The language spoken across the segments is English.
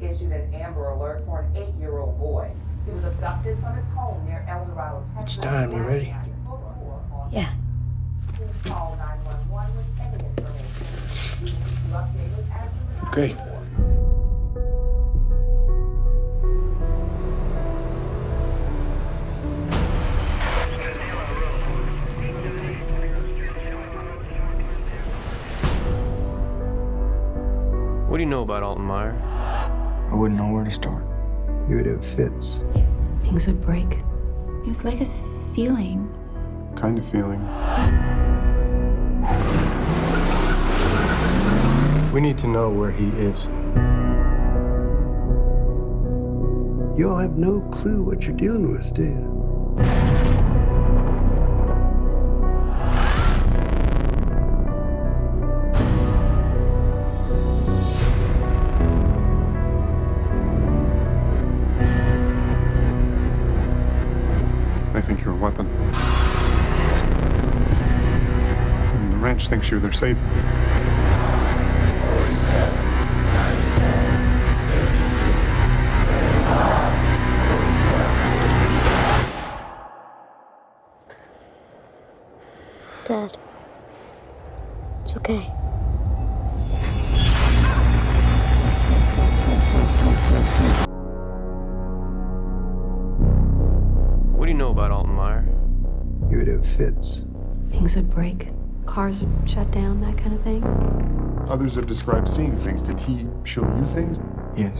issued an Amber Alert for an 8-year-old boy. He was abducted from his home near El Dorado, Texas. It's time. You ready? Yeah. Please call 911 with any information. We will keep you updated as we Okay. receive more. What do you know about Alton Meyer? I wouldn't know where to start. He would have fits. Things would break. It was like a feeling. Kind of feeling. We need to know where he is. You all have no clue what you're dealing with, do you? They think you're a weapon. And the ranch thinks you're their savior. Dad, it's okay. What do you know about Alton Meyer? He would have fits. Things would break. Cars would shut down, that kind of thing. Others have described seeing things. Did he show you things? Yes.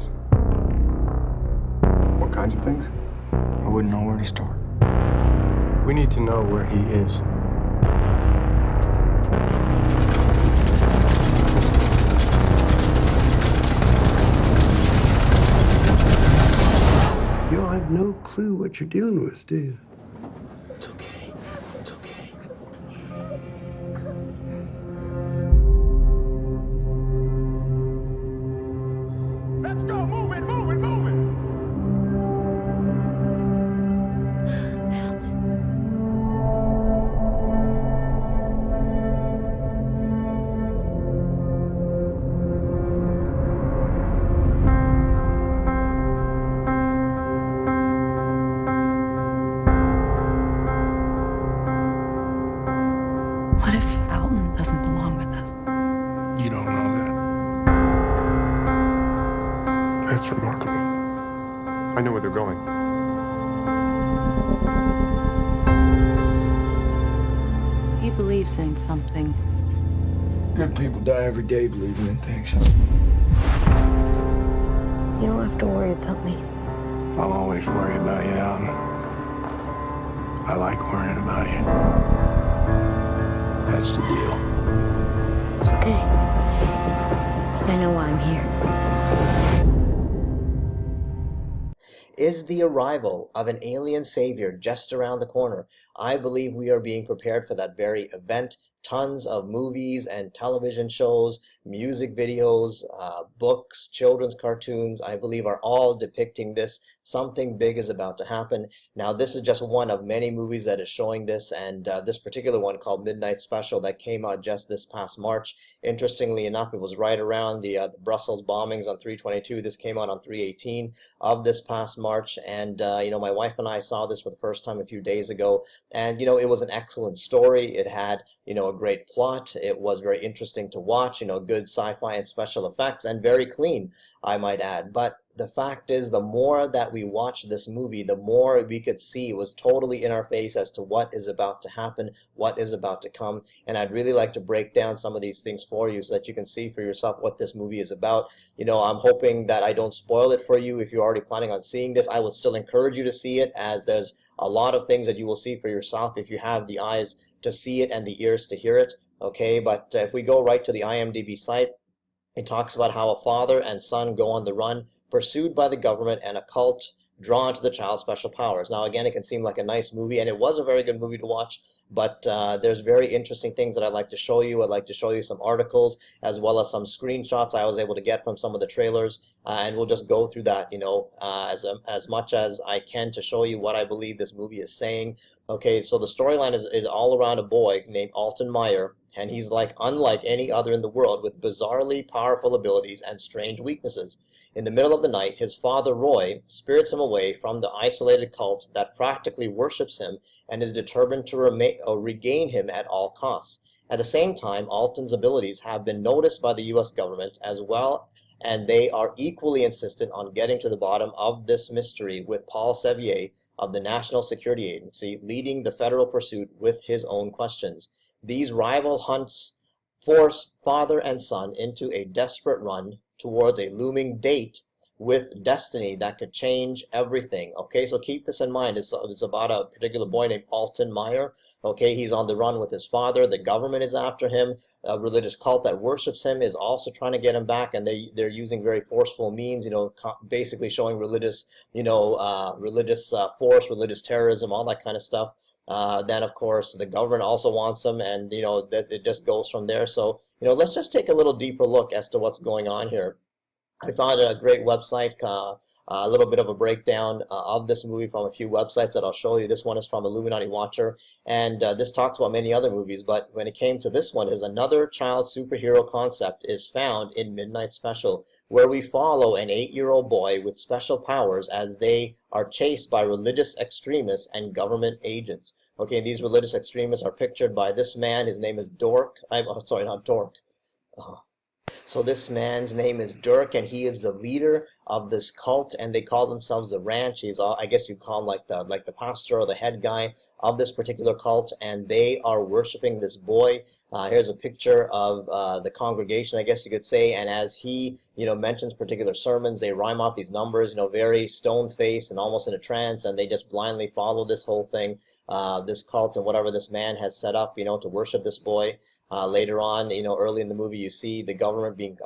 What kinds of things? I wouldn't know where to start. We need to know where he is. You all have no clue what you're dealing with, do you? It's okay. It's okay. Let's go! Move it! Move it! Move it! What if Alton doesn't belong with us? You don't know that. That's remarkable. I know where they're going. He believes in something. Good people die every day believing in things. You don't have to worry about me. I'll always worry about you, Alton. I like worrying about you. That's the deal. It's okay. I know why I'm here. Is the arrival of an alien savior just around the corner? I believe we are being prepared for that very event. Tons of movies and television shows, music videos, books, children's cartoons, I believe are all depicting this. Something big is about to happen. Now, this is just one of many movies that is showing this, and this particular one called Midnight Special that came out just this past March. Interestingly enough, it was right around the Brussels bombings on 3/22. This came out on 3/18 of this past March, and my wife and I saw this for the first time a few days ago, and it was an excellent story. It had a great plot. It was very interesting to watch, good sci-fi and special effects, and very clean, I might add. But the fact is, the more that we watched this movie, the more we could see it was totally in our face as to what is about to happen, what is about to come. And I'd really like to break down some of these things for you so that you can see for yourself what this movie is about. I'm hoping that I don't spoil it for you. If you're already planning on seeing this, I would still encourage you to see it, as there's a lot of things that you will see for yourself if you have the eyes to see it and the ears to hear it. Okay, but if we go right to the IMDb site, it talks about how a father and son go on the run, pursued by the government and a cult, drawn to the child's special powers. Now, again, it can seem like a nice movie, and it was a very good movie to watch, but there's very interesting things that I'd like to show you. I'd like to show you some articles, as well as some screenshots I was able to get from some of the trailers, and we'll just go through that, as much as I can to show you what I believe this movie is saying. Okay, so the storyline is all around a boy named Alton Meyer, and he's like unlike any other in the world, with bizarrely powerful abilities and strange weaknesses. In the middle of the night, his father Roy spirits him away from the isolated cult that practically worships him and is determined to regain him at all costs. At the same time, Alton's abilities have been noticed by the US government as well, and they are equally insistent on getting to the bottom of this mystery, with Paul Saviour of the National Security Agency leading the federal pursuit with his own questions. These rival hunts force father and son into a desperate run towards a looming date with destiny that could change everything. Okay, so keep this in mind. It's about a particular boy named Alton Meyer. Okay, he's on the run with his father. The government is after him. A religious cult that worships him is also trying to get him back, and they're using very forceful means, basically showing religious, force, religious terrorism, all that kind of stuff. Then, of course, the government also wants him, and, it just goes from there. So, let's just take a little deeper look as to what's going on here. I found a great website, a little bit of a breakdown of this movie from a few websites that I'll show you. This one is from Illuminati Watcher, and this talks about many other movies, but when it came to this one, is another child superhero concept is found in Midnight Special, where we follow an 8-year-old boy with special powers as they are chased by religious extremists and government agents. Okay, these religious extremists are pictured by this man. His name is Dork. Sorry, not Dork. So this man's name is Dirk, and he is the leader of this cult, and they call themselves the Ranch. He's, I guess you call him like the pastor or the head guy of this particular cult, and they are worshiping this boy. Here's a picture of the congregation, I guess you could say, and as he, mentions particular sermons, they rhyme off these numbers, very stone-faced and almost in a trance, and they just blindly follow this whole thing, this cult and whatever this man has set up, to worship this boy. Later on, early in the movie, you see the government being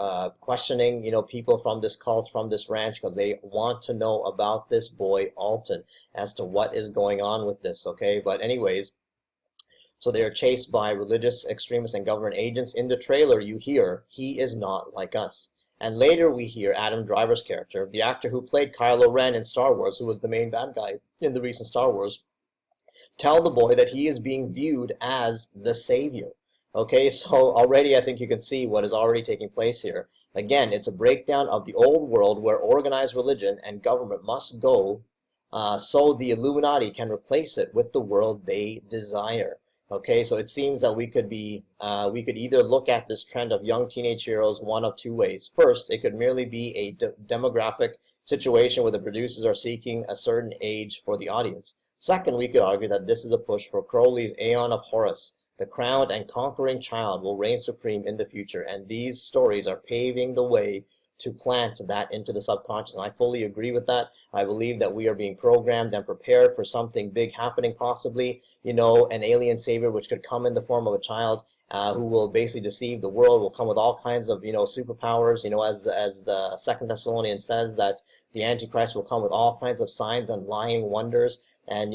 questioning, people from this cult, from this ranch, because they want to know about this boy Alton as to what is going on with this. Okay, but anyways, so they are chased by religious extremists and government agents. In the trailer, you hear, "He is not like us." And later we hear Adam Driver's character, the actor who played Kylo Ren in Star Wars, who was the main bad guy in the recent Star Wars, tell the boy that he is being viewed as the Savior. Okay, so already I think you can see what is already taking place here. Again, it's a breakdown of the old world where organized religion and government must go so the Illuminati can replace it with the world they desire. Okay, so it seems that we could either look at this trend of young teenage heroes one of two ways. First, it could merely be a demographic situation where the producers are seeking a certain age for the audience. Second, we could argue that this is a push for Crowley's Aeon of Horus. The crowned and conquering child will reign supreme in the future, and these stories are paving the way to plant that into the subconscious. And I fully agree with that. I believe that we are being programmed and prepared for something big happening, possibly, an alien savior which could come in the form of a child who will basically deceive the world, will come with all kinds of, superpowers, as the Second Thessalonians says, that the Antichrist will come with all kinds of signs and lying wonders. And,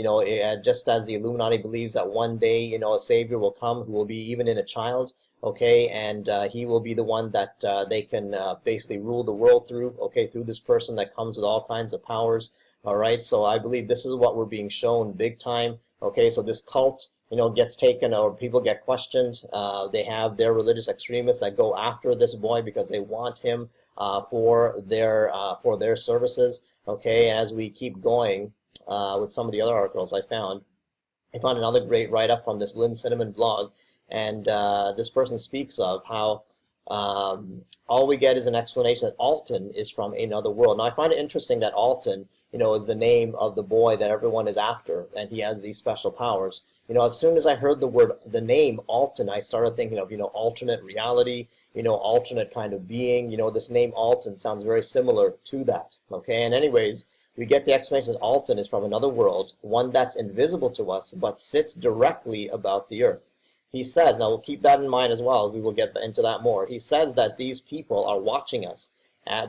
just as the Illuminati believes that one day, a savior will come who will be even in a child, okay, and he will be the one that they can basically rule the world through, okay, through this person that comes with all kinds of powers, all right? So I believe this is what we're being shown big time, okay? So this cult, gets taken, or people get questioned. They have their religious extremists that go after this boy because they want him for their services, okay? And as we keep going, with some of the other articles I found another great write-up from this Lynn Cinnamon blog, and this person speaks of how all we get is an explanation that Alton is from another world. Now, I find it interesting that Alton, is the name of the boy that everyone is after, and he has these special powers. As soon as I heard the name Alton, I started thinking of, alternate reality, alternate kind of being. This name Alton sounds very similar to that, okay? And anyways, we get the explanation that Alton is from another world, one that's invisible to us, but sits directly about the earth. He says, now we'll keep that in mind as well, we will get into that more. He says that these people are watching us,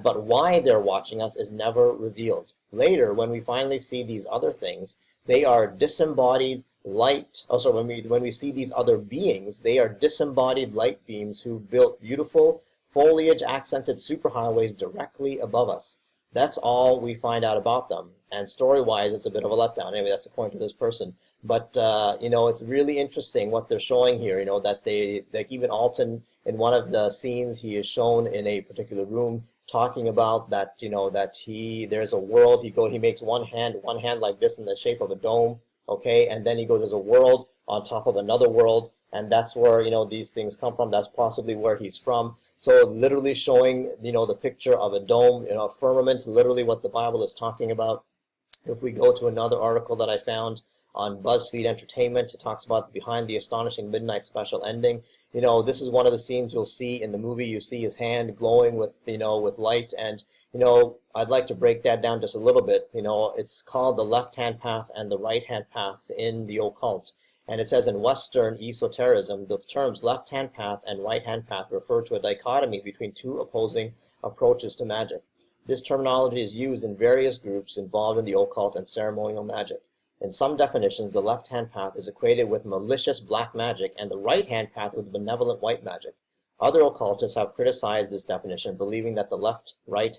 but why they're watching us is never revealed. Later, when we finally see these other things, they are disembodied light. Also, when we see these other beings, they are disembodied light beams who've built beautiful, foliage-accented superhighways directly above us. That's all we find out about them. And story-wise, it's a bit of a letdown. Anyway, that's the point of this person. But, it's really interesting what they're showing here, that they, like even Alton, in one of the scenes, he is shown in a particular room talking about that, that there's a world, he makes one hand like this in the shape of a dome, okay, and then he goes, there's a world on top of another world, and that's where, these things come from. That's possibly where he's from. So literally showing, the picture of a dome, a firmament, literally what the Bible is talking about. If we go to another article that I found on BuzzFeed Entertainment, it talks about behind the astonishing midnight special ending. This is one of the scenes you'll see in the movie. You see his hand glowing with, with light, and, I'd like to break that down just a little bit. It's called the left-hand path and the right-hand path in the occult. And it says in Western esotericism, the terms left-hand path and right-hand path refer to a dichotomy between two opposing approaches to magic. This terminology is used in various groups involved in the occult and ceremonial magic. In some definitions, the left-hand path is equated with malicious black magic and the right-hand path with benevolent white magic. Other occultists have criticized this definition, believing that the left-right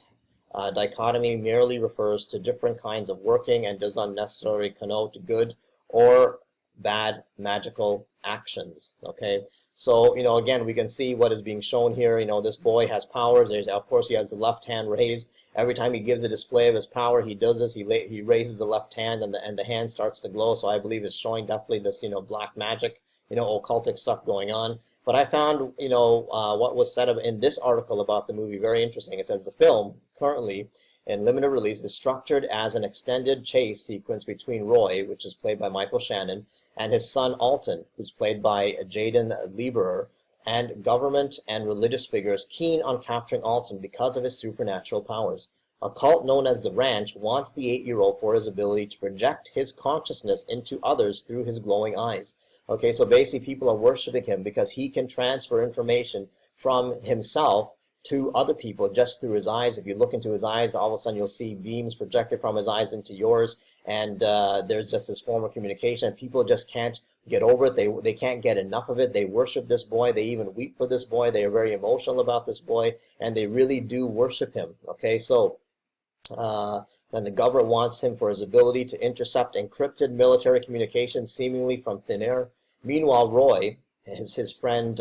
dichotomy merely refers to different kinds of working and does not necessarily connote good or bad magical actions. Okay, so again, we can see what is being shown here. This boy has powers. Of course, he has the left hand raised. Every time he gives a display of his power, he does this. He raises the left hand, and the hand starts to glow. So I believe it's showing definitely this black magic, occultic stuff going on. But I found what was said in this article about the movie very interesting. It says the film currently in limited release is structured as an extended chase sequence between Roy, which is played by Michael Shannon, and his son Alton, who's played by Jaden Lieberer, and government and religious figures keen on capturing Alton because of his supernatural powers. A cult known as the Ranch wants the 8-year-old for his ability to project his consciousness into others through his glowing eyes. Okay, so basically people are worshiping him because he can transfer information from himself to other people just through his eyes. If you look into his eyes, all of a sudden you'll see beams projected from his eyes into yours, and there's just this form of communication. People just can't get over it. They can't get enough of it. They worship this boy. They even weep for this boy. They are very emotional about this boy, and they really do worship him. Okay, so then the government wants him for his ability to intercept encrypted military communications seemingly from thin air. Meanwhile, Roy, his friend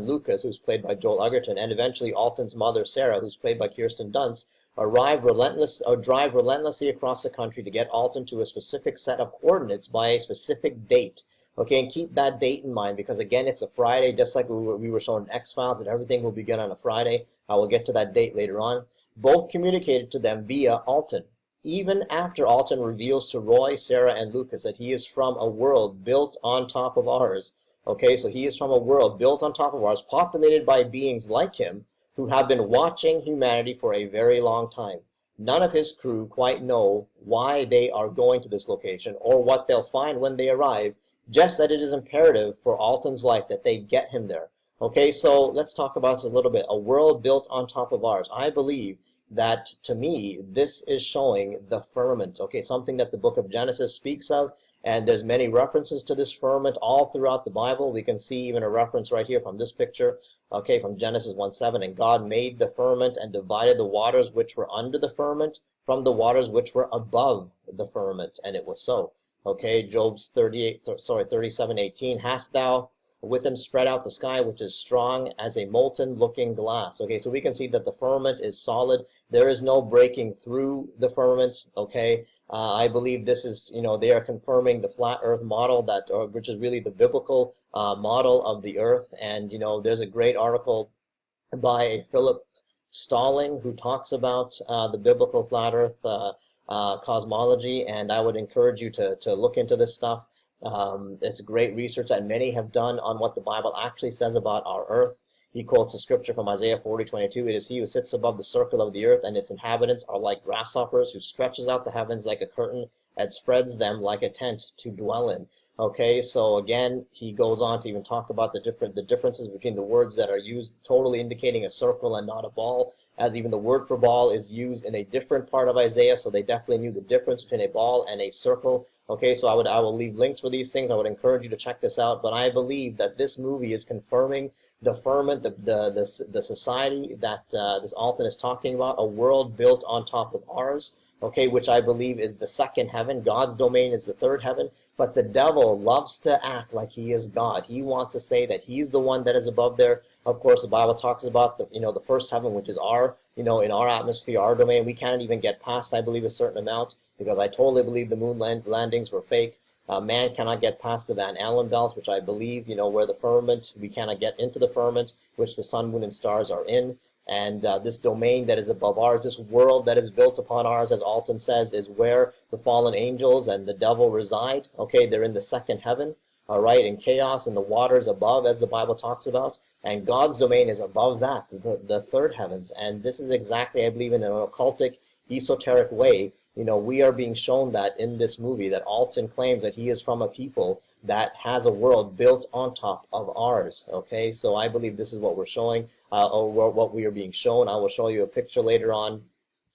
Lucas, who's played by Joel Edgerton, and eventually Alton's mother Sarah, who's played by Kirsten Dunst, drive relentlessly across the country to get Alton to a specific set of coordinates by a specific date. Okay, and keep that date in mind, because again, it's a Friday, just like we were shown in X-Files, that everything will begin on a Friday. I will get to that date later on. Both communicated to them via Alton. Even after Alton reveals to Roy, Sarah, and Lucas that he is from a world built on top of ours. Okay, so he is from a world built on top of ours, populated by beings like him, who have been watching humanity for a very long time. None of his crew quite know why they are going to this location or what they'll find when they arrive, just that it is imperative for Alton's life that they get him there. Okay, so let's talk about this a little bit. A world built on top of ours. I believe that, to me, this is showing the firmament, okay, something that the book of Genesis speaks of, and there's many references to this firmament all throughout the Bible. We can see even a reference right here from this picture, okay, from Genesis 1:7, and God made the firmament and divided the waters which were under the firmament from the waters which were above the firmament, and it was so. Okay, Job's 37:18, hast thou with him spread out the sky, which is strong as a molten looking glass. Okay, so we can see that the firmament is solid. There is no breaking through the firmament. Okay, I believe this is, they are confirming the flat earth model, which is really the biblical model of the earth. And, there's a great article by Philip Stalling who talks about the biblical flat earth cosmology, and I would encourage you to look into this stuff. It's great research that many have done on what the Bible actually says about our earth. He quotes the scripture from Isaiah 40:22. It is he who sits above the circle of the earth, and its inhabitants are like grasshoppers, who stretches out the heavens like a curtain and spreads them like a tent to dwell in. Okay, so again, he goes on to even talk about the differences between the words that are used, totally indicating a circle and not a ball, as even the word for ball is used in a different part of Isaiah, so they definitely knew the difference between a ball and a circle. Okay, so I will leave links for these things. I would encourage you to check this out. But I believe that this movie is confirming the firmament, the society that this Alton is talking about, a world built on top of ours. Okay, which I believe is the second heaven. God's domain is the third heaven. But the devil loves to act like he is God. He wants to say that he's the one that is above there. Of course, the Bible talks about the first heaven, which is our, in our atmosphere, our domain. We can't even get past, I believe, a certain amount, because I totally believe the moon landings were fake. Man cannot get past the Van Allen belt, which I believe, where the firmament, we cannot get into the firmament, which the sun, moon, and stars are in. And this domain that is above ours, this world that is built upon ours, as Alton says, is where the fallen angels and the devil reside. Okay, they're in the second heaven, all right, in chaos, in the waters above, as the Bible talks about. And God's domain is above that, the third heavens. And this is exactly, I believe, in an occultic, esoteric way. We are being shown that in this movie, that Alton claims that he is from a people that has a world built on top of ours. Okay, so I believe this is what we're showing, or what we are being shown. I will show you a picture later on,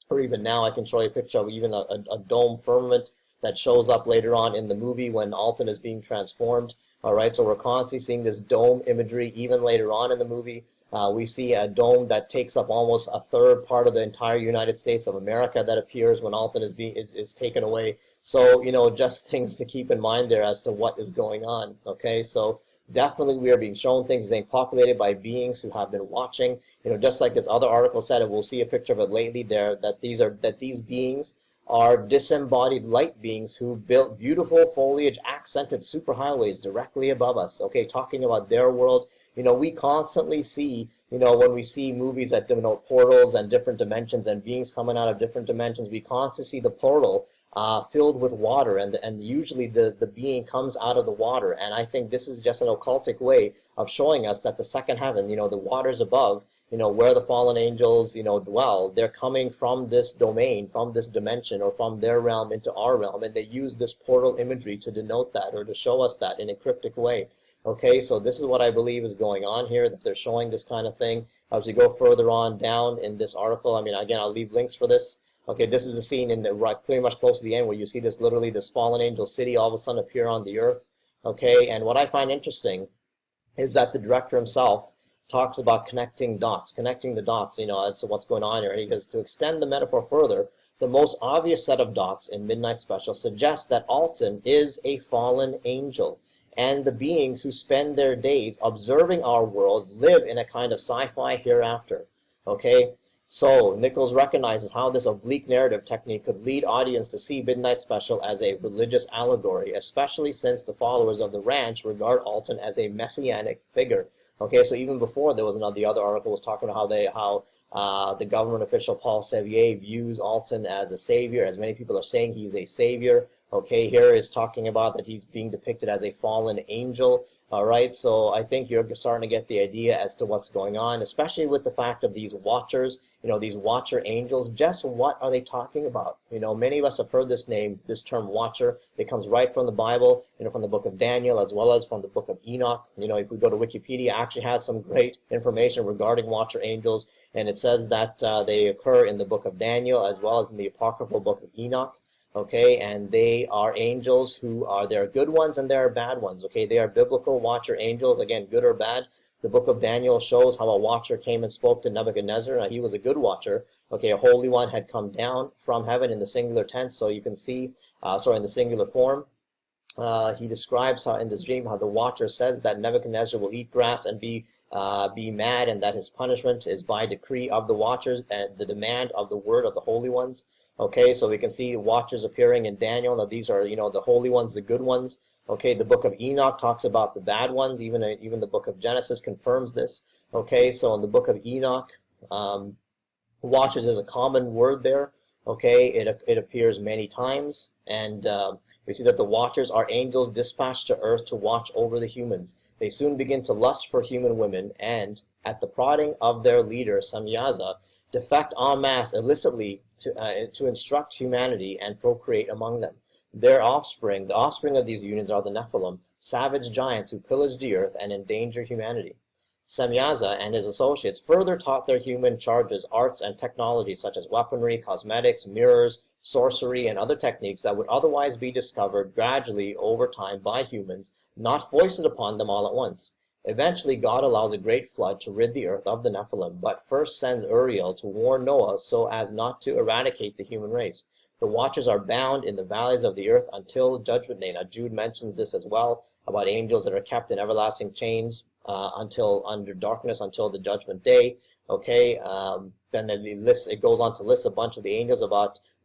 or even now I can show you a picture of even a dome firmament that shows up later on in the movie when Alton is being transformed. All right, so we're constantly seeing this dome imagery even later on in the movie. We see a dome that takes up almost a third part of the entire United States of America that appears when Alton is taken away. So, just things to keep in mind there as to what is going on. Okay, so definitely we are being shown things being populated by beings who have been watching. Just like this other article said, and we'll see a picture of it lately there, that these beings are disembodied light beings who built beautiful foliage accented superhighways directly above us. Okay, talking about their world. We constantly see, when we see movies that denote portals and different dimensions and beings coming out of different dimensions, we constantly see the portal filled with water, and usually the being comes out of the water. And I think this is just an occultic way of showing us that the second heaven, the waters above, where the fallen angels, dwell, they're coming from this domain, from this dimension, or from their realm into our realm, and they use this portal imagery to denote that, or to show us that in a cryptic way. Okay, so this is what I believe is going on here, that they're showing this kind of thing. As we go further on down in this article, again, I'll leave links for this. Okay, this is a scene in pretty much close to the end where you see this, literally this fallen angel city all of a sudden appear on the earth. Okay, and what I find interesting is that the director himself talks about connecting the dots, that's what's going on here. And he says, to extend the metaphor further, the most obvious set of dots in Midnight Special suggests that Alton is a fallen angel, and the beings who spend their days observing our world live in a kind of sci-fi hereafter. Okay, so Nichols recognizes how this oblique narrative technique could lead audience to see Midnight Special as a religious allegory, especially since the followers of the ranch regard Alton as a messianic figure. Okay, so even before there was the other article was talking about how the government official Paul Saviour views Alton as a savior, as many people are saying he's a savior. Okay, here is talking about that he's being depicted as a fallen angel. All right, so I think you're starting to get the idea as to what's going on, especially with the fact of these watchers, these watcher angels. Just what are they talking about? Many of us have heard this term watcher. It comes right from the Bible, from the book of Daniel, as well as from the book of Enoch. If we go to Wikipedia, it actually has some great information regarding watcher angels, and it says that they occur in the book of Daniel, as well as in the apocryphal book of Enoch. Okay, and they are angels there are good ones and there are bad ones. Okay, they are biblical watcher angels, again, good or bad. The book of Daniel shows how a watcher came and spoke to Nebuchadnezzar. Now, he was a good watcher. Okay, a holy one had come down from heaven in the singular tense, so you can see, in the singular form. He describes how in this dream how the watcher says that Nebuchadnezzar will eat grass and be mad, and that his punishment is by decree of the watchers and the demand of the word of the holy ones. Okay, so we can see the watchers appearing in Daniel. Now these are, the holy ones, the good ones. Okay, the book of Enoch talks about the bad ones. Even the book of Genesis confirms this. Okay, so in the book of Enoch, watchers is a common word there. Okay, it appears many times. And we see that the watchers are angels dispatched to earth to watch over the humans. They soon begin to lust for human women, and at the prodding of their leader, Samyaza, defect en masse illicitly to instruct humanity and procreate among them. Their offspring, the offspring of these unions, are the Nephilim, savage giants who pillage the earth and endanger humanity. Semyaza and his associates further taught their human charges arts and technologies such as weaponry, cosmetics, mirrors, sorcery, and other techniques that would otherwise be discovered gradually over time by humans, not foisted upon them all at once. Eventually, God allows a great flood to rid the earth of the Nephilim, but first sends Uriel to warn Noah so as not to eradicate the human race. The watchers are bound in the valleys of the earth until Judgment Day. Now, Jude mentions this as well, about angels that are kept in everlasting chains under darkness until the Judgment Day. Okay, then it goes on to list a bunch of the angels.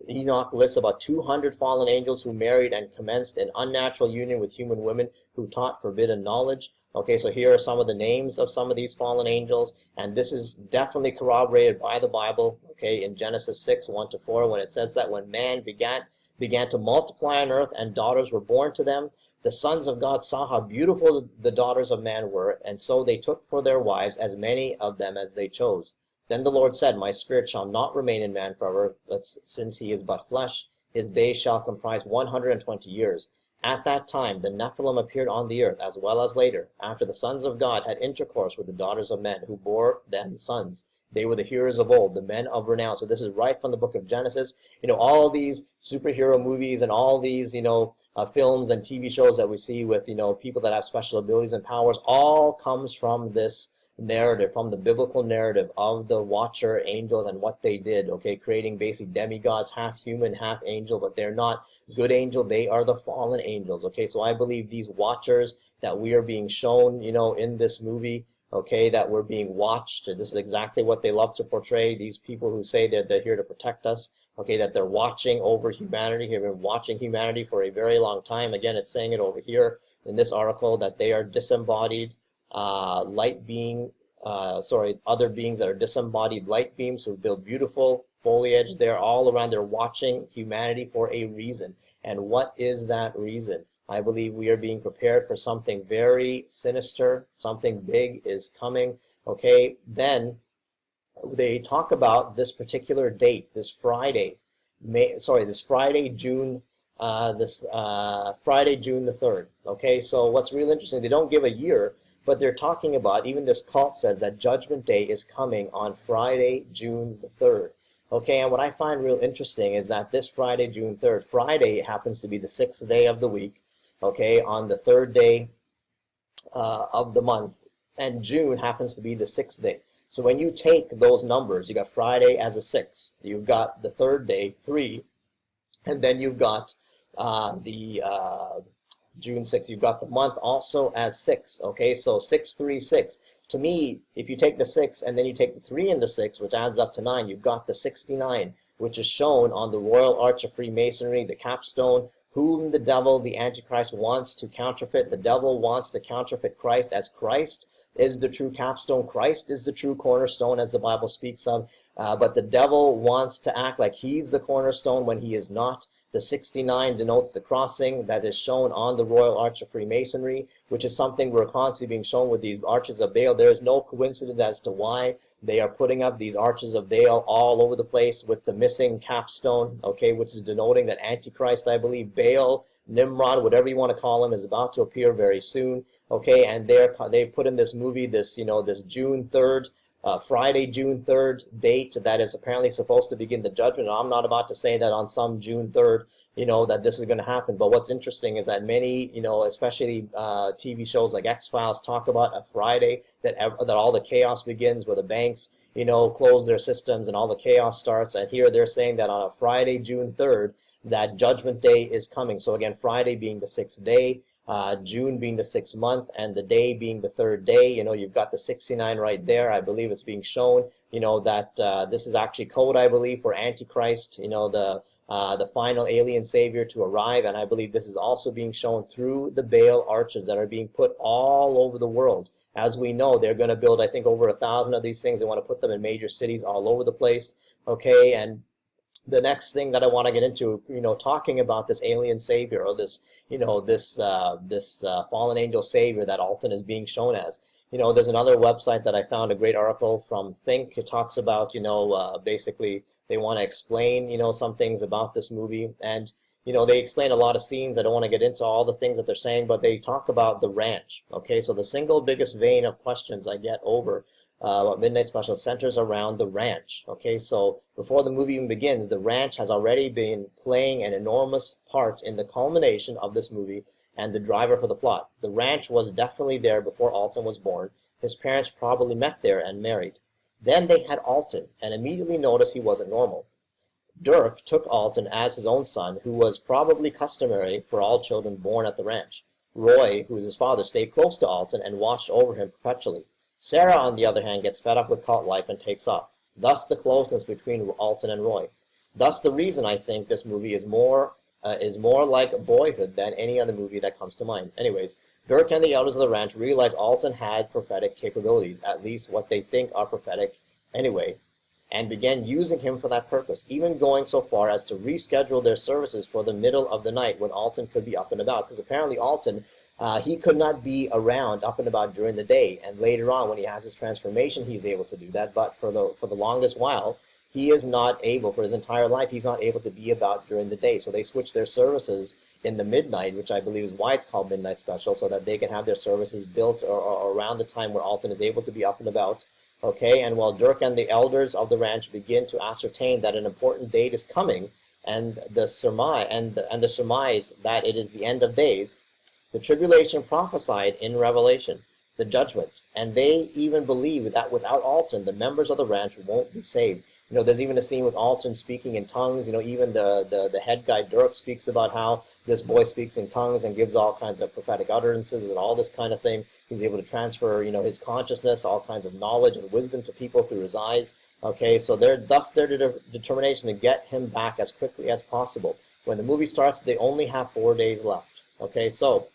Enoch lists about 200 fallen angels who married and commenced an unnatural union with human women who taught forbidden knowledge. Okay, so here are some of the names of some of these fallen angels, and this is definitely corroborated by the Bible, okay, in Genesis 6, 1-4, when it says that when man began to multiply on earth and daughters were born to them, the sons of God saw how beautiful the daughters of man were, and so they took for their wives as many of them as they chose. Then the Lord said, My spirit shall not remain in man forever, but since he is but flesh, his days shall comprise 120 years. At that time the Nephilim appeared on the earth, as well as later, after the sons of God had intercourse with the daughters of men, who bore them sons. They were the heroes of old, the men of renown. So this is right from the book of Genesis. All these superhero movies and all these, films and TV shows that we see with, people that have special abilities and powers, all comes from this narrative, from the biblical narrative of the watcher angels and what they did, okay, creating basic demigods, half human, half angel, but they're not good angel, they are the fallen angels, okay. So I believe these watchers that we are being shown, in this movie, okay, that we're being watched, this is exactly what they love to portray, these people who say that they're here to protect us, okay, that they're watching over humanity, have been watching humanity for a very long time. Again, it's saying it over here in this article that they are disembodied other beings that are disembodied light beams who build beautiful foliage. They're all around. They're watching humanity for a reason. And what is that reason? I believe we are being prepared for something very sinister. Something big is coming. Okay, then they talk about this particular date, this Friday, June the 3rd. Okay, so what's real interesting, they don't give a year, but they're talking about, even this cult says that Judgment Day is coming on Friday, June the 3rd. Okay, and what I find real interesting is that this Friday, June 3rd, Friday happens to be the 6th day of the week, okay, on the 3rd day of the month, and June happens to be the 6th day. So when you take those numbers, you got Friday as a 6, you've got the 3rd day, 3, and then you've got June 6th, you've got the month also as 6, okay, so 636. To me, if you take the 6 and then you take the 3 and the 6, which adds up to 9, you've got the 69, which is shown on the Royal Arch of Freemasonry, the capstone, whom the devil, the Antichrist, wants to counterfeit. The devil wants to counterfeit Christ, as Christ is the true capstone. Christ is the true cornerstone, as the Bible speaks of, but the devil wants to act like he's the cornerstone when he is not. The 69 denotes the crossing that is shown on the Royal Arch of Freemasonry, which is something we're constantly being shown with these arches of Baal. There is no coincidence as to why they are putting up these arches of Baal all over the place with the missing capstone, okay, which is denoting that Antichrist, I believe, Baal, Nimrod, whatever you want to call him, is about to appear very soon, okay, and they put in this movie, this June 3rd, Friday, June 3rd date that is apparently supposed to begin the judgment. I'm not about to say that on some June 3rd, that this is going to happen. But what's interesting is that many, especially TV shows like X-Files talk about a Friday that all the chaos begins, where the banks, close their systems and all the chaos starts. And here they're saying that on a Friday, June 3rd, that Judgment Day is coming. So again, Friday being the 6th day, June being the 6th month, and the day being the 3rd day. You've got the 69 right there. I believe it's being shown, that this is actually code, I believe, for Antichrist, the final alien savior to arrive. And I believe this is also being shown through the Baal arches that are being put all over the world. As we know, they're going to build, I think, over 1,000 of these things. They want to put them in major cities all over the place. Okay, and the next thing that I want to get into, talking about this alien savior, or this, this fallen angel savior that Alton is being shown as. There's another website that I found, a great article from Think. It talks about, basically they want to explain, some things about this movie. And, they explain a lot of scenes. I don't want to get into all the things that they're saying, but they talk about the ranch. Okay, so the single biggest vein of questions I get over about Midnight Special centers around the ranch. Okay, so before the movie even begins, the ranch has already been playing an enormous part in the culmination of this movie and the driver for the plot. The ranch was definitely there before Alton was born. His parents probably met there and married. Then they had Alton and immediately noticed he wasn't normal. Dirk took Alton as his own son, who was probably customary for all children born at the ranch. Roy, who was his father, stayed close to Alton and watched over him perpetually. Sarah, on the other hand, gets fed up with cult life and takes off. Thus the closeness between Alton and Roy. Thus the reason I think this movie is more like Boyhood than any other movie that comes to mind. Anyways, Dirk and the elders of the ranch realize Alton had prophetic capabilities, at least what they think are prophetic anyway, and began using him for that purpose, even going so far as to reschedule their services for the middle of the night when Alton could be up and about, because apparently Alton, he could not be around up and about during the day, and later on when he has his transformation he's able to do that, but for the longest while he is not able, for his entire life he's not able to be about during the day. So they switch their services in the midnight, which I believe is why it's called Midnight Special, so that they can have their services built or around the time where Alton is able to be up and about. Okay, and while Dirk and the elders of the ranch begin to ascertain that an important date is coming, and the surmise that it is the end of days, the tribulation prophesied in Revelation, the judgment, and they even believe that without Alton, the members of the ranch won't be saved. There's even a scene with Alton speaking in tongues. Even the head guy Dirk speaks about how this boy speaks in tongues and gives all kinds of prophetic utterances and all this kind of thing. He's able to transfer, his consciousness, all kinds of knowledge and wisdom to people through his eyes. Okay, so their determination to get him back as quickly as possible. When the movie starts, they only have 4 days left. Okay, so,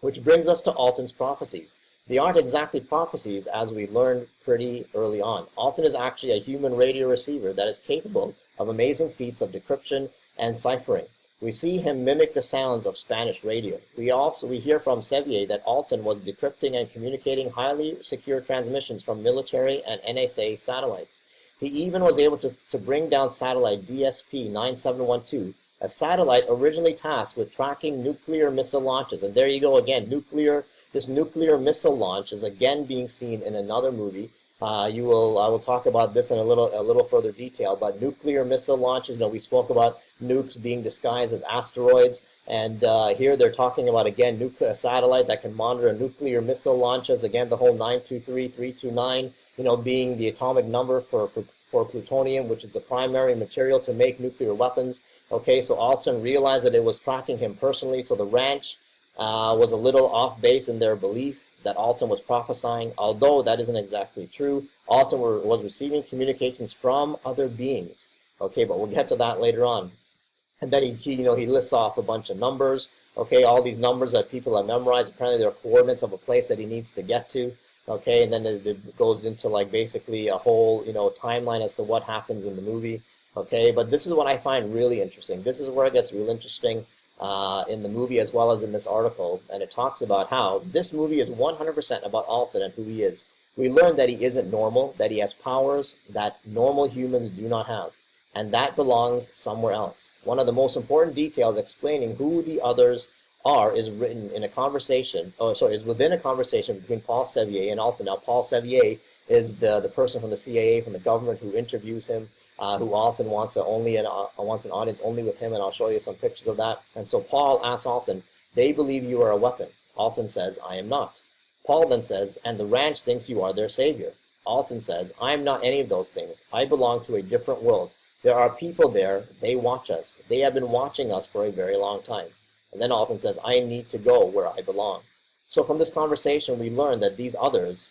which brings us to Alton's prophecies. They aren't exactly prophecies, as we learned pretty early on. Alton is actually a human radio receiver that is capable of amazing feats of decryption and ciphering. We see him mimic the sounds of Spanish radio. We hear from Saviour that Alton was decrypting and communicating highly secure transmissions from military and NSA satellites. He even was able to bring down satellite DSP-9712, a satellite originally tasked with tracking nuclear missile launches. And there you go again, this nuclear missile launch is again being seen in another movie. I will talk about this in a little further detail, but nuclear missile launches, we spoke about nukes being disguised as asteroids, and here they're talking about, again, a satellite that can monitor nuclear missile launches, again, the whole 923, 329, being the atomic number for plutonium, which is the primary material to make nuclear weapons. Okay, so Alton realized that it was tracking him personally, so the ranch was a little off base in their belief that Alton was prophesying, although that isn't exactly true. Alton was receiving communications from other beings. Okay, but we'll get to that later on. And then he lists off a bunch of numbers. Okay, all these numbers that people have memorized, apparently they're coordinates of a place that he needs to get to. Okay, and then it goes into like basically a whole timeline as to what happens in the movie. Okay, but this is what I find really interesting. This is where it gets real interesting. In the movie as well as in this article, and it talks about how this movie is 100% about Alton and who he is. We learn that he isn't normal, that he has powers that normal humans do not have, and that belongs somewhere else. One of the most important details explaining who the others are is written in a conversation, is within a conversation between Paul Saviour and Alton. Now, Paul Saviour is the person from the CIA, from the government, who interviews him, who Alton wants an audience only with him, and I'll show you some pictures of that. And so Paul asks Alton, "They believe you are a weapon." Alton says, "I am not." Paul then says, "And the ranch thinks you are their savior." Alton says, "I am not any of those things. I belong to a different world. There are people there. They watch us. They have been watching us for a very long time." And then Alton says, "I need to go where I belong." So from this conversation, we learn that these others,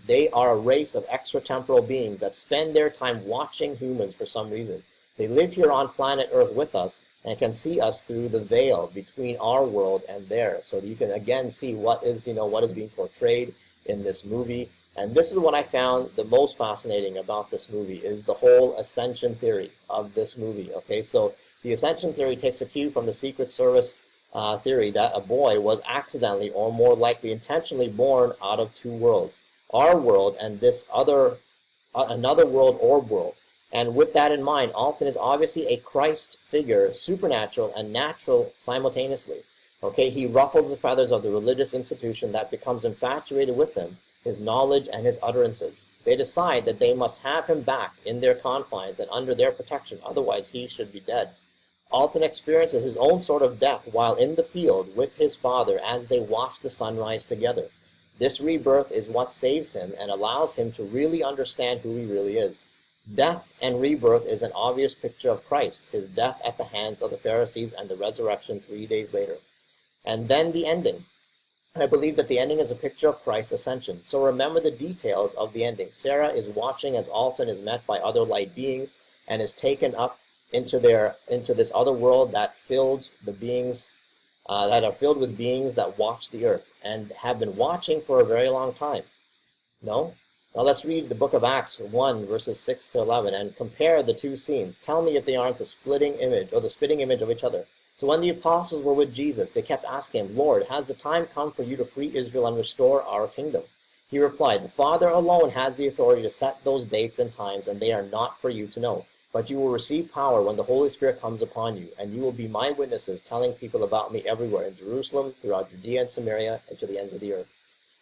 they are a race of extratemporal beings that spend their time watching humans for some reason. They live here on planet Earth with us and can see us through the veil between our world and theirs. So you can again see what is being portrayed in this movie. And this is what I found the most fascinating about this movie, is the whole Ascension theory of this movie. Okay, so the Ascension theory takes a cue from the Secret Service theory that a boy was accidentally, or more likely intentionally, born out of two worlds, our world and this another world, orb world. And with that in mind, Alton is obviously a Christ figure, supernatural and natural simultaneously. Okay, he ruffles the feathers of the religious institution that becomes infatuated with him, his knowledge and his utterances. They decide that they must have him back in their confines and under their protection, otherwise he should be dead. Alton experiences his own sort of death while in the field with his father as they watch the sunrise together. This rebirth is what saves him and allows him to really understand who he really is. Death and rebirth is an obvious picture of Christ, his death at the hands of the Pharisees and the resurrection 3 days later. And then the ending. I believe that the ending is a picture of Christ's ascension. So remember the details of the ending. Sarah is watching as Alton is met by other light beings and is taken up into this other world that filled the beings that are filled with beings that watch the earth and have been watching for a very long time. No? Now let's read the book of Acts 1 verses 6 to 11 and compare the two scenes. Tell me if they aren't the splitting image or the spitting image of each other. So when the apostles were with Jesus, they kept asking him, Lord, has the time come for you to free Israel and restore our kingdom? He replied, the Father alone has the authority to set those dates and times, and they are not for you to know. But you will receive power when the Holy Spirit comes upon you, and you will be my witnesses, telling people about me everywhere in Jerusalem, throughout Judea and Samaria, and to the ends of the earth.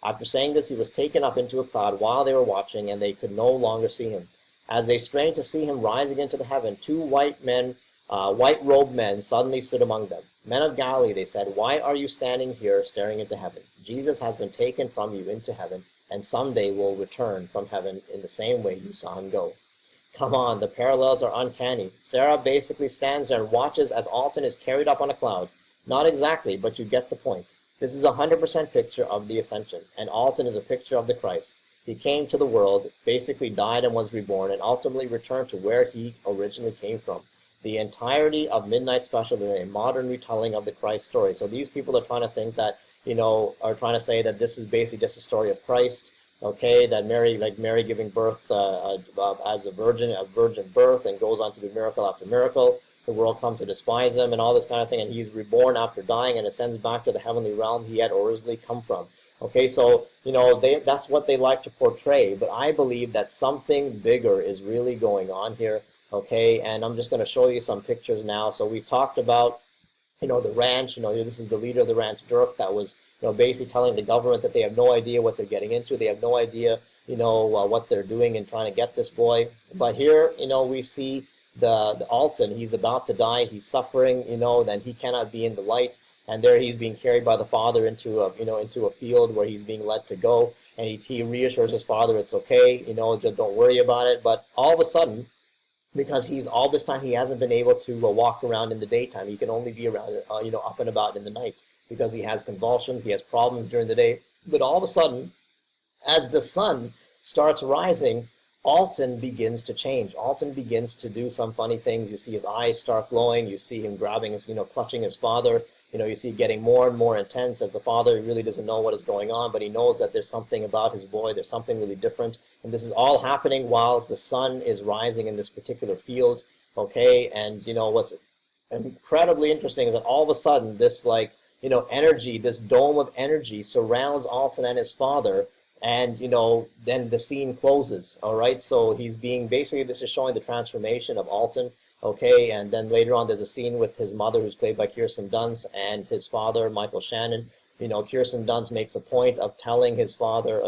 After saying this, he was taken up into a cloud while they were watching, and they could no longer see him. As they strained to see him rising into the heaven, two white-robed men suddenly stood among them. Men of Galilee, they said, why are you standing here staring into heaven? Jesus has been taken from you into heaven, and someday will return from heaven in the same way you saw him go. Come on, the parallels are uncanny. Sarah basically stands there and watches as Alton is carried up on a cloud. Not exactly, but you get the point. This is a 100% picture of the Ascension, and Alton is a picture of the Christ. He came to the world, basically died and was reborn, and ultimately returned to where he originally came from. The entirety of Midnight Special is a modern retelling of the Christ story. So these people are trying to think that, are trying to say that this is basically just a story of Christ. Okay, that Mary giving birth as a virgin birth, and goes on to do miracle after miracle. The world comes to despise him and all this kind of thing, and he's reborn after dying and ascends back to the heavenly realm he had originally come from. Okay, so, that's what they like to portray, but I believe that something bigger is really going on here. Okay, and I'm just going to show you some pictures now. So we've talked about, the ranch. This is the leader of the ranch, Dirk, that was, basically telling the government that they have no idea what they're getting into. They have no idea, what they're doing in trying to get this boy. But here, we see the Alton. He's about to die. He's suffering. Then he cannot be in the light. And there he's being carried by the father into a field where he's being led to go. And he reassures his father, it's okay. Just don't worry about it. But all of a sudden, because all this time he hasn't been able to walk around in the daytime. He can only be around, up and about in the night because he has convulsions, he has problems during the day. But all of a sudden, as the sun starts rising, Alton begins to change. Alton begins to do some funny things. You see his eyes start glowing. You see him grabbing his, clutching his father. You see it getting more and more intense as the father really doesn't know what is going on, but he knows that there's something about his boy. There's something really different. And this is all happening whilst the sun is rising in this particular field. Okay, and what's incredibly interesting is that all of a sudden this energy, this dome of energy surrounds Alton and his father. And, then the scene closes. All right, so he's being basically, this is showing the transformation of Alton. Okay, and then later on there's a scene with his mother, who's played by Kirsten Dunst, and his father, Michael Shannon. Kirsten Dunst makes a point of telling his father,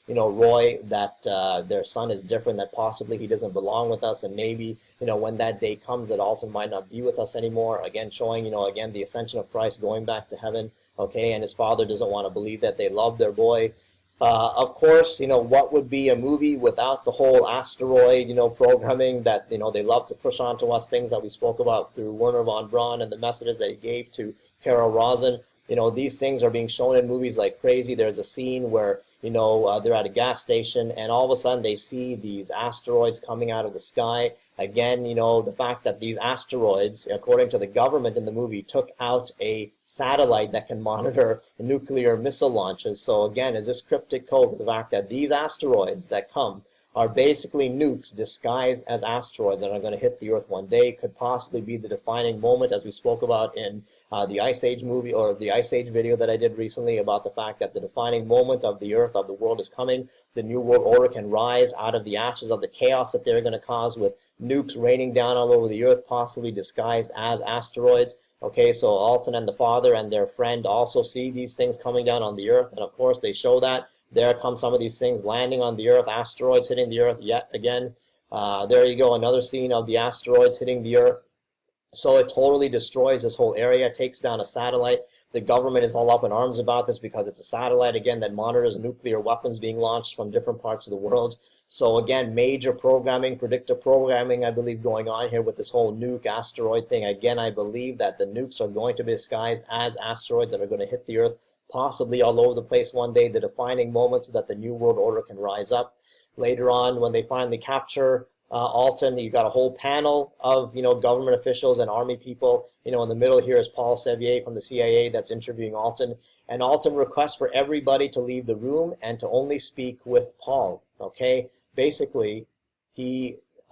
Roy, that their son is different, that possibly he doesn't belong with us, and maybe, when that day comes that Alton might not be with us anymore. Again, showing, again, the ascension of Christ going back to heaven. Okay, and his father doesn't want to believe that they love their boy. Of course, what would be a movie without the whole asteroid, programming that, they love to push onto us, things that we spoke about through Werner von Braun and the messages that he gave to Carol Rosin. These things are being shown in movies like crazy. There's a scene where, they're at a gas station and all of a sudden they see these asteroids coming out of the sky. Again, the fact that these asteroids, according to the government in the movie, took out a satellite that can monitor nuclear missile launches. So again, is this cryptic code for the fact that these asteroids that come are basically nukes disguised as asteroids and are going to hit the Earth one day, could possibly be the defining moment, as we spoke about in the Ice Age movie, or the Ice Age video that I did recently, about the fact that the defining moment of the Earth, of the world, is coming. the New World Order can rise out of the ashes of the chaos that they're going to cause with nukes raining down all over the earth, possibly disguised as asteroids. Okay, so Alton and the father and their friend also see these things coming down on the earth, and of course they show that. There come some of these things landing on the earth, asteroids hitting the earth yet again. There you go, another scene of the asteroids hitting the earth. So it totally destroys this whole area, takes down a satellite. The government is all up in arms about this because it's a satellite, again, that monitors nuclear weapons being launched from different parts of the world. So again, major programming, predictive programming, I believe, going on here with this whole nuke asteroid thing. Again, I believe that the nukes are going to be disguised as asteroids that are going to hit the earth, possibly all over the place one day, the defining moment so that the New World Order can rise up. Later on, when they finally capture Alton, you got a whole panel of government officials and army people. In the middle here is Paul Saviour from the CIA that's interviewing Alton, and Alton requests for everybody to leave the room and to only speak with Paul. Okay, basically,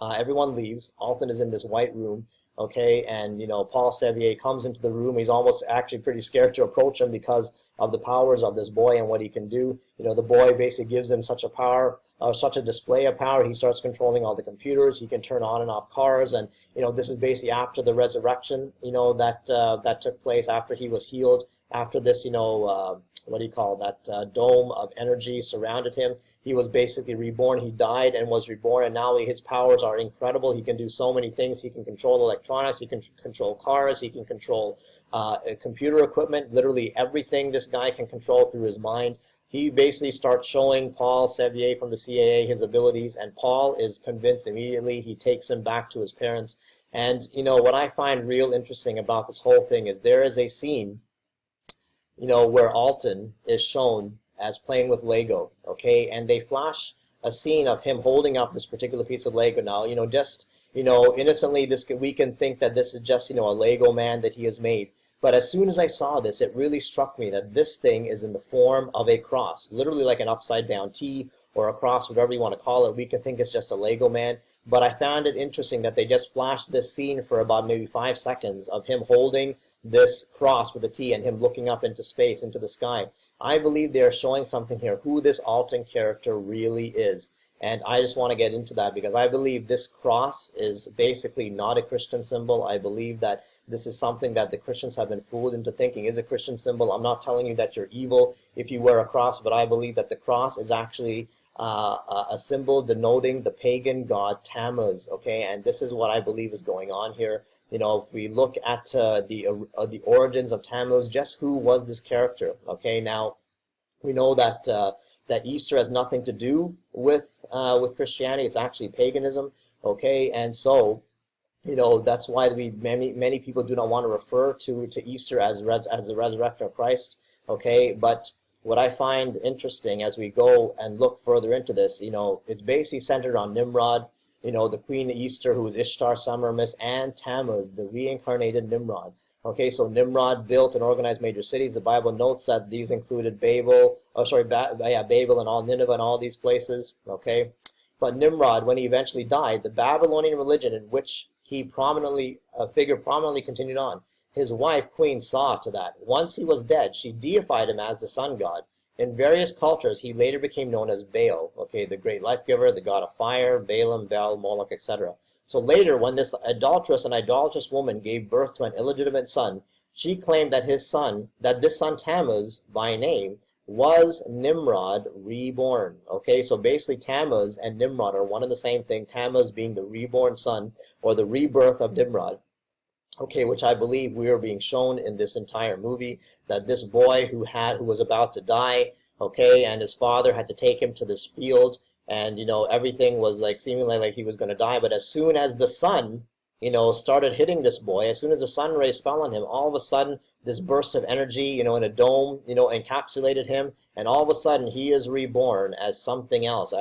everyone leaves. Alton is in this white room. Okay, and Paul Saviour comes into the room. He's almost actually pretty scared to approach him because of the powers of this boy and what he can do. The boy basically gives him such a power, such a display of power. He starts controlling all the computers. He can turn on and off cars, and this is basically after the resurrection. That took place after he was healed. After this, what do you call that, dome of energy surrounded him. He was basically reborn. He died and was reborn, and now his powers are incredible. He can do so many things. He can control electronics. He can control cars. He can control computer equipment. Literally everything this guy can control through his mind. He basically starts showing Paul Saviour from the CIA his abilities, and Paul is convinced immediately. He takes him back to his parents. And what I find real interesting about this whole thing is there is a scene where Alton is shown as playing with Lego, okay, and they flash a scene of him holding up this particular piece of Lego. Now, innocently, we can think that this is just, a Lego man that he has made. But as soon as I saw this, it really struck me that this thing is in the form of a cross, literally like an upside down T or a cross, whatever you want to call it. We can think it's just a Lego man. But I found it interesting that they just flashed this scene for about maybe 5 seconds of him holding this cross with a T and him looking up into space, into the sky. I believe they are showing something here, who this Alton character really is. And I just want to get into that because I believe this cross is basically not a Christian symbol. I believe that this is something that the Christians have been fooled into thinking is a Christian symbol. I'm not telling you that you're evil if you wear a cross, but I believe that the cross is actually a symbol denoting the pagan god Tammuz. Okay, and this is what I believe is going on here. If we look at the origins of Tammuz, just who was this character? Okay, now we know that that Easter has nothing to do with Christianity. It's actually paganism. Okay, and so that's why many people do not want to refer to Easter as the resurrection of Christ. Okay, but what I find interesting as we go and look further into this, it's basically centered on Nimrod. The Queen of Easter, who was Ishtar, Semiramis, and Tammuz, the reincarnated Nimrod. Okay, so Nimrod built and organized major cities. The Bible notes that these included Babel and all Nineveh and all these places. Okay, but Nimrod, when he eventually died, the Babylonian religion in which he prominently continued on. His wife, Queen, saw to that. Once he was dead, she deified him as the sun god. In various cultures, he later became known as Baal, okay, the great life giver, the god of fire, Balaam, Bel, Moloch, etc. So later, when this adulterous and idolatrous woman gave birth to an illegitimate son, she claimed that this son Tammuz, by name, was Nimrod reborn. Okay, so basically Tammuz and Nimrod are one and the same thing, Tammuz being the reborn son or the rebirth of Nimrod. Okay, which I believe we are being shown in this entire movie, that this boy who was about to die, okay, and his father had to take him to this field, and everything was like seemingly like he was going to die. But as soon as the sun started hitting this boy, as soon as the sun rays fell on him, all of a sudden this burst of energy, in a dome, encapsulated him, and all of a sudden he is reborn as something else.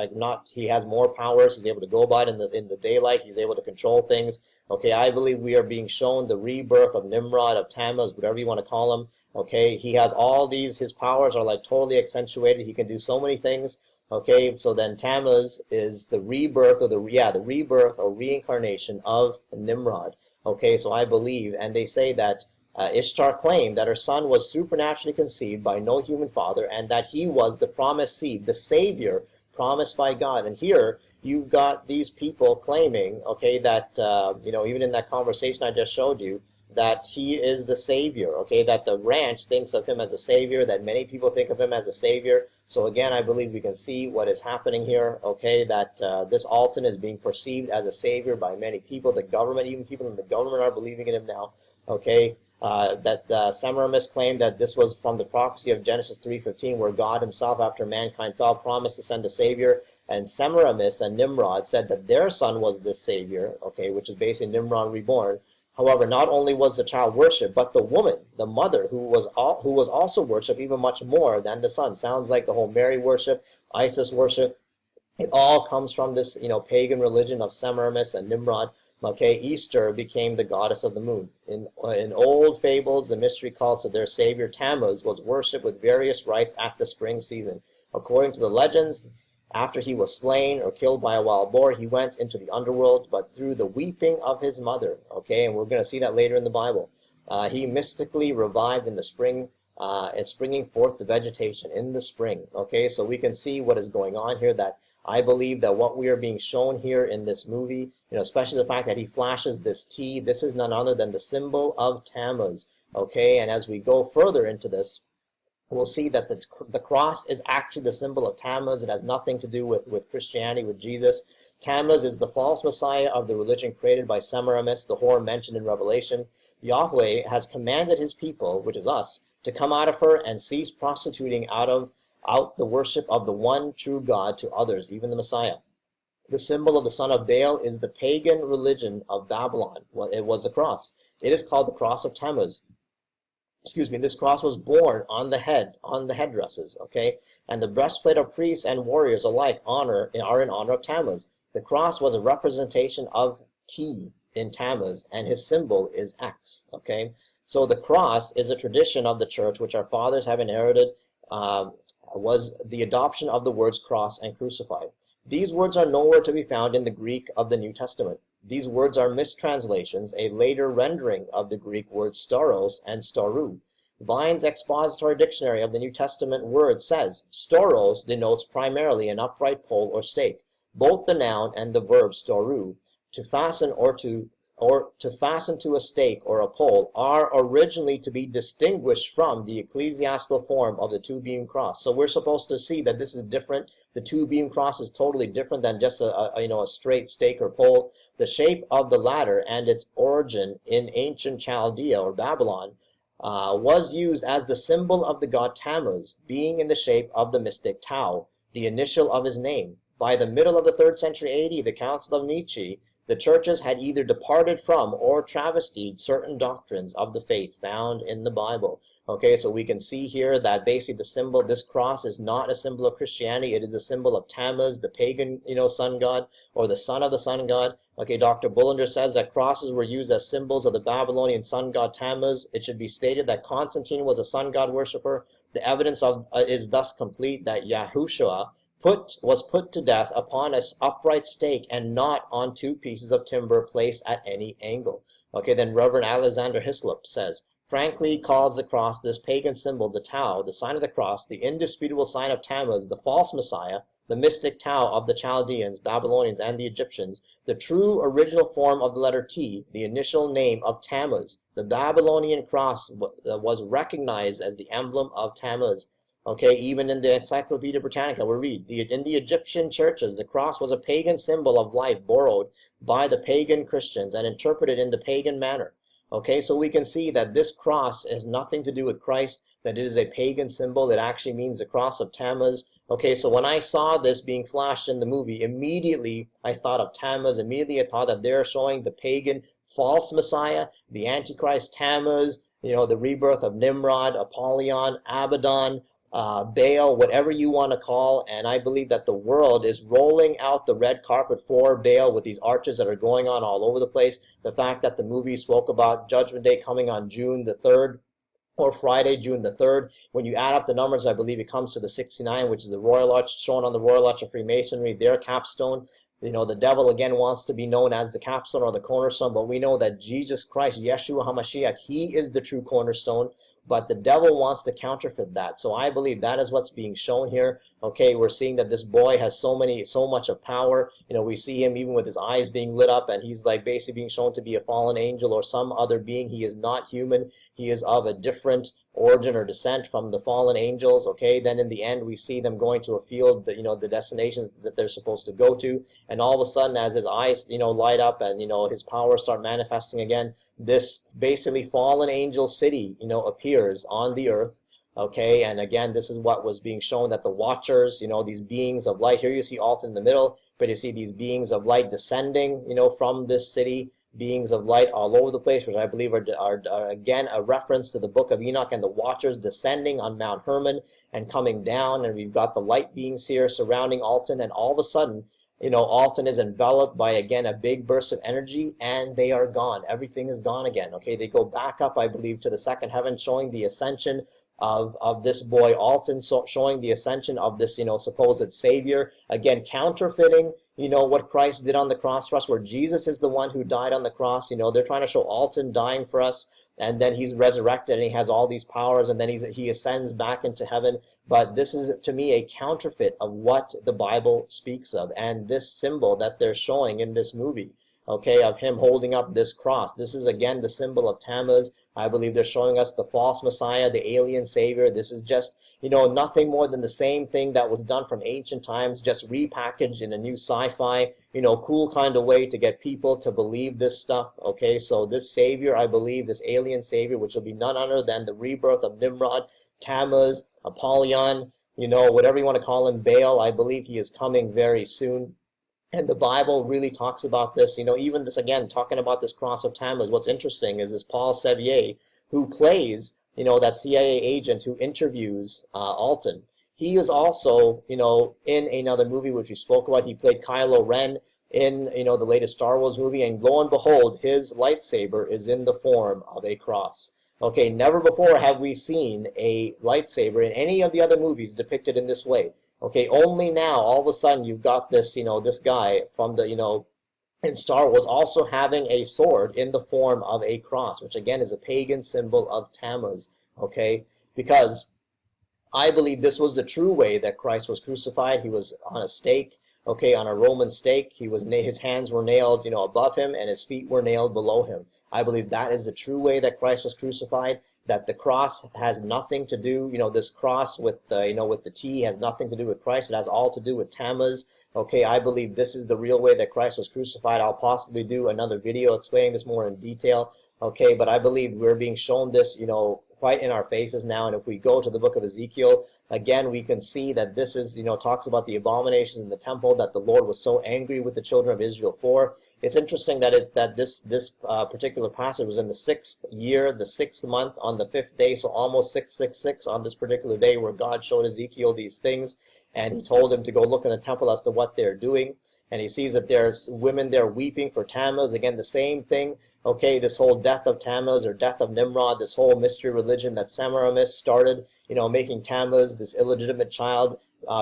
He has more powers. He's able to go about in the daylight. He's able to control things. Okay, I believe we are being shown the rebirth of Nimrod, of Tammuz, whatever you want to call him. Okay, he has all these. His powers are like totally accentuated. He can do so many things. Okay, so then Tammuz is the rebirth or reincarnation of Nimrod. Okay, so I believe, and they say that Ishtar claimed that her son was supernaturally conceived by no human father, and that he was the promised seed, the savior promised by God. And here you've got these people claiming, okay, that, even in that conversation I just showed you, that he is the Savior, okay, that the ranch thinks of him as a Savior, that many people think of him as a Savior. So again, I believe we can see what is happening here, okay, that this Alton is being perceived as a Savior by many people. The government, even people in the government are believing in him now, okay. That Semiramis claimed that this was from the prophecy of Genesis 3:15, where God himself, after mankind fell, promised to send a Savior. And Semiramis and Nimrod said that their son was this Savior, okay, which is basically Nimrod reborn. However, not only was the child worshipped, but the woman, the mother, who was also worshipped even much more than the son. Sounds like the whole Mary worship, Isis worship. It all comes from this, pagan religion of Semiramis and Nimrod. Okay, Easter became the goddess of the moon. In old fables, the mystery cults of their savior Tammuz was worshipped with various rites at the spring season. According to the legends, after he was slain or killed by a wild boar, he went into the underworld, but through the weeping of his mother, okay, and we're going to see that later in the Bible, he mystically revived in the spring, and springing forth the vegetation in the spring, okay, so we can see what is going on here, that I believe that what we are being shown here in this movie, especially the fact that he flashes this T, this is none other than the symbol of Tammuz, okay, and as we go further into this, we'll see that the cross is actually the symbol of Tammuz. It has nothing to do with Christianity, with Jesus. Tammuz is the false messiah of the religion created by Semiramis, the whore mentioned in Revelation. Yahweh has commanded his people, which is us, to come out of her and cease prostituting out the worship of the one true God to others, even the Messiah. The symbol of the son of Baal is the pagan religion of Babylon. Well, it was the cross. It is called the cross of Tammuz. This cross was borne on the headdresses, okay? And the breastplate of priests and warriors alike are in honor of Tammuz. The cross was a representation of T in Tammuz, and his symbol is X, okay? So the cross is a tradition of the church which our fathers have inherited, was the adoption of the words cross and crucified. These words are nowhere to be found in the Greek of the New Testament. These words are mistranslations, a later rendering of the Greek words stauros and staurou. Vine's Expository Dictionary of the New Testament word says, stauros denotes primarily an upright pole or stake. Both the noun and the verb staurou, to fasten to fasten to a stake or a pole, are originally to be distinguished from the ecclesiastical form of the two-beam cross. So we're supposed to see that this is different. The two-beam cross is totally different than just a straight stake or pole. The shape of the latter and its origin in ancient Chaldea or Babylon was used as the symbol of the god Tammuz, being in the shape of the mystic Tau, the initial of his name. By the middle of the 3rd century AD, the Council of Nicaea, the churches had either departed from or travestied certain doctrines of the faith found in the Bible. Okay, so we can see here that basically the symbol, this cross is not a symbol of Christianity. It is a symbol of Tammuz, the pagan, sun god, or the son of the sun god. Okay, Dr. Bullinger says that crosses were used as symbols of the Babylonian sun god Tammuz. It should be stated that Constantine was a sun god worshiper. The evidence is thus complete that Yahushua was put to death upon an upright stake and not on two pieces of timber placed at any angle. Okay, then Reverend Alexander Hislop says, frankly calls the cross this pagan symbol, the Tau, the sign of the cross, the indisputable sign of Tammuz, the false Messiah, the mystic Tau of the Chaldeans, Babylonians, and the Egyptians, the true original form of the letter T, the initial name of Tammuz. The Babylonian cross was recognized as the emblem of Tammuz. Okay, even in the Encyclopedia Britannica, we read, in the Egyptian churches, the cross was a pagan symbol of life borrowed by the pagan Christians and interpreted in the pagan manner. Okay, so we can see that this cross has nothing to do with Christ, that it is a pagan symbol. It actually means the cross of Tammuz. Okay, so when I saw this being flashed in the movie, immediately I thought of Tammuz. Immediately I thought that they're showing the pagan false Messiah, the Antichrist Tammuz, the rebirth of Nimrod, Apollyon, Abaddon, Baal, whatever you want to call, and I believe that the world is rolling out the red carpet for Baal with these arches that are going on all over the place. The fact that the movie spoke about Judgment Day coming on June the 3rd, or Friday, June the 3rd. When you add up the numbers, I believe it comes to the 69, which is the Royal Arch, shown on the Royal Arch of Freemasonry, their capstone. The devil again wants to be known as the capstone or the cornerstone, but we know that Jesus Christ, Yeshua HaMashiach, he is the true cornerstone, but the devil wants to counterfeit that. So I believe that is what's being shown here. Okay, we're seeing that this boy has so much of power. We see him even with his eyes being lit up, and he's like basically being shown to be a fallen angel or some other being. He is not human. He is of a different origin or descent from the fallen angels. Okay, then in the end we see them going to a field that, the destination that they're supposed to go to, and all of a sudden as his eyes light up and his powers start manifesting again, this basically fallen angel city appears on the earth. Okay, and again, this is what was being shown, that the watchers, these beings of light, here you see Alton in the middle, but you see these beings of light descending from this city, beings of light all over the place, which I believe are again a reference to the book of Enoch and the watchers descending on Mount Hermon and coming down, and we've got the light beings here surrounding Alton, and all of a sudden Alton is enveloped by, again, a big burst of energy, and they are gone. Everything is gone again. Okay, they go back up, I believe, to the second heaven, showing the ascension of this boy Alton, showing the ascension of this, supposed Savior. Again, counterfeiting, what Christ did on the cross for us, where Jesus is the one who died on the cross. They're trying to show Alton dying for us, and then he's resurrected and he has all these powers, and then he ascends back into heaven. But this is, to me, a counterfeit of what the Bible speaks of, and this symbol that they're showing in this movie, okay, of him holding up this cross. This is again the symbol of Tammuz. I believe they're showing us the false Messiah, the alien Savior. This is just, nothing more than the same thing that was done from ancient times, just repackaged in a new sci-fi, cool kind of way to get people to believe this stuff. Okay, so this Savior, I believe, this alien Savior, which will be none other than the rebirth of Nimrod, Tammuz, Apollyon, whatever you want to call him, Baal, I believe he is coming very soon. And the Bible really talks about this, even this, again, talking about this cross of Tammuz. What's interesting is this Paul Saviour, who plays, that CIA agent who interviews Alton. He is also, in another movie which we spoke about. He played Kylo Ren in, the latest Star Wars movie. And lo and behold, his lightsaber is in the form of a cross. Okay, never before have we seen a lightsaber in any of the other movies depicted in this way. Okay, only now, all of a sudden, you've got this, this guy from the, in Star Wars also having a sword in the form of a cross, which again is a pagan symbol of Tammuz, okay? Because I believe this was the true way that Christ was crucified. He was on a stake, okay, on a Roman stake. His hands were nailed, above him, and his feet were nailed below him. I believe that is the true way that Christ was crucified, that the cross has nothing to do, this cross with the T has nothing to do with Christ. It has all to do with Tammuz. Okay, I believe this is the real way that Christ was crucified. I'll possibly do another video explaining this more in detail. Okay, but I believe we're being shown this, quite in our faces now. And if we go to the book of Ezekiel, again, we can see that this is, talks about the abominations in the temple that the Lord was so angry with the children of Israel for. It's interesting that this particular passage was in the 6th year, the 6th month, on the 5th day, so almost 666 on this particular day, where God showed Ezekiel these things, and he told him to go look in the temple as to what they're doing. And he sees that there's women there weeping for Tammuz. Again, the same thing. Okay, this whole death of Tammuz or death of Nimrod, this whole mystery religion that Semiramis started, making Tammuz this illegitimate child,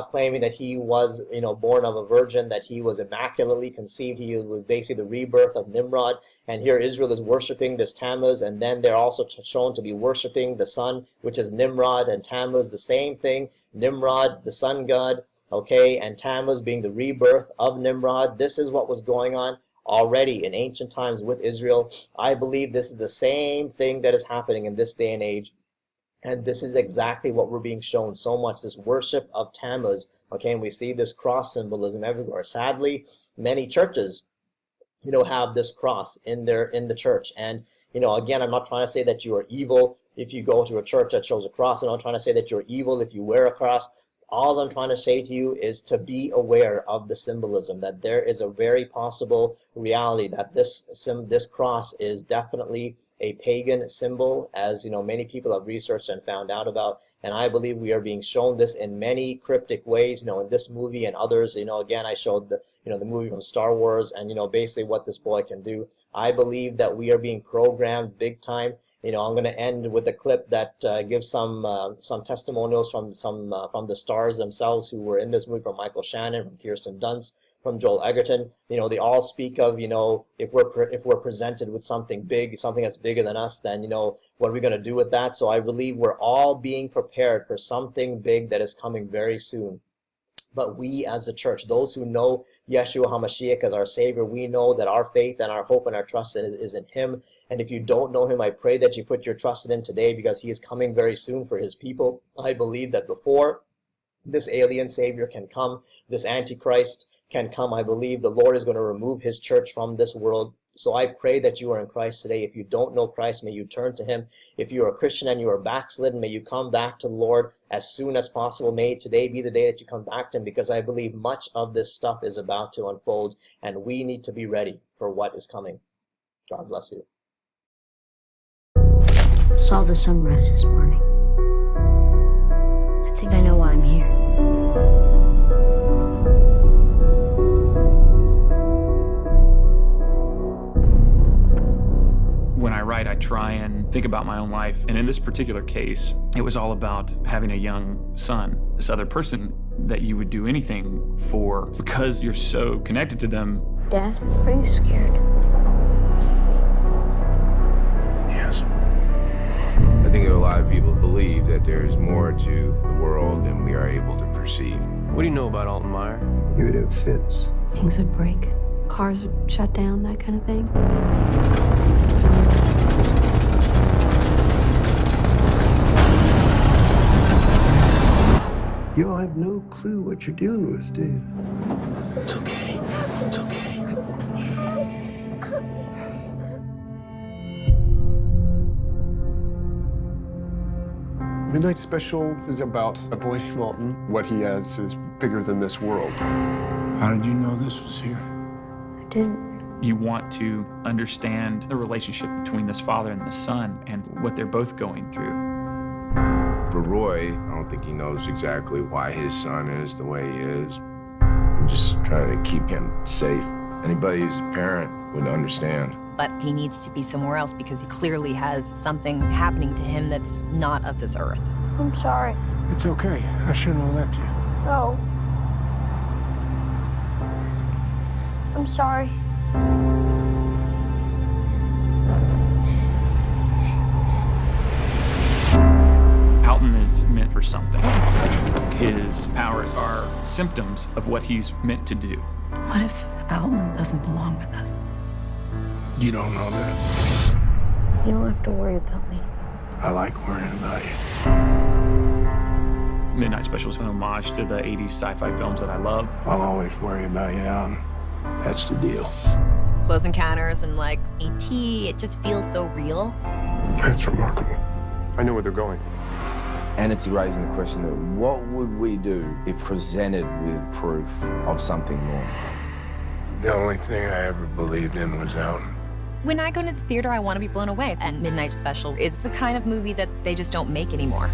claiming that he was, born of a virgin, that he was immaculately conceived. He was basically the rebirth of Nimrod. And here Israel is worshiping this Tammuz, and then they're also shown to be worshiping the sun, which is Nimrod, and Tammuz, the same thing. Nimrod, the sun god, okay, and Tammuz being the rebirth of Nimrod. This is what was going on already in ancient times with Israel. I believe this is the same thing that is happening in this day and age. And this is exactly what we're being shown so much, this worship of Tammuz. Okay, and we see this cross symbolism everywhere. Sadly, many churches, have this cross in the church. And, again, I'm not trying to say that you are evil if you go to a church that shows a cross. I'm not trying to say that you're evil if you wear a cross. All I'm trying to say to you is to be aware of the symbolism, that there is a very possible reality that this cross is definitely a pagan symbol, as many people have researched and found out about. And I believe we are being shown this in many cryptic ways, in this movie and others. Again, I showed the movie from Star Wars, and basically what this boy can do. I believe that we are being programmed big time. I'm going to end with a clip that gives some testimonials from the stars themselves who were in this movie, from Michael Shannon, from Kirsten Dunst, from Joel Egerton. You know, they all speak of, you know, if we're presented with something big, something that's bigger than us, then, you know, what are we going to do with that? So I believe we're all being prepared for something big that is coming very soon. But we as a church, those who know Yeshua HaMashiach as our Savior, we know that our faith and our hope and our trust is in Him. And if you don't know Him, I pray that you put your trust in Him today, because He is coming very soon for His people. I believe that before this alien Savior can come, this Antichrist can come, I believe the Lord is going to remove His church from this world. So I pray that you are in Christ today. If you don't know Christ, may you turn to Him. If you are a Christian and you are backslidden, may you come back to the Lord as soon as possible. May today be the day that you come back to Him, because I believe much of this stuff is about to unfold, and we need to be ready for what is coming. God bless you. Saw the sunrise this morning. I think I know why I'm here. When I write, I try and think about my own life. And in this particular case, it was all about having a young son, this other person that you would do anything for because you're so connected to them. Dad, are you scared? Yes. I think a lot of people believe that there's more to the world than we are able to perceive. What do you know about Altenmeyer? He would have fits. Things would break. Cars would shut down, that kind of thing. You all have no clue what you're dealing with, do you? It's okay. It's okay. Midnight Special is about a boy named Alton. What he has is bigger than this world. How did you know this was here? I didn't. You want to understand the relationship between this father and this son and what they're both going through. For Roy, I don't think he knows exactly why his son is the way he is. I'm just trying to keep him safe. Anybody who's a parent would understand. But he needs to be somewhere else because he clearly has something happening to him that's not of this earth. I'm sorry. It's okay. I shouldn't have left you. No. I'm sorry. Alton is meant for something. His powers are symptoms of what he's meant to do. What if Alton doesn't belong with us? You don't know that. You don't have to worry about me. I like worrying about you. Midnight Special is an homage to the 80s sci-fi films that I love. I'll always worry about you, Alan. That's the deal. Close Encounters and like E.T., it just feels so real. That's remarkable. I know where they're going. And it's raising the question that what would we do if presented with proof of something more? The only thing I ever believed in was Alan. When I go to the theater, I want to be blown away. And Midnight Special is the kind of movie that they just don't make anymore.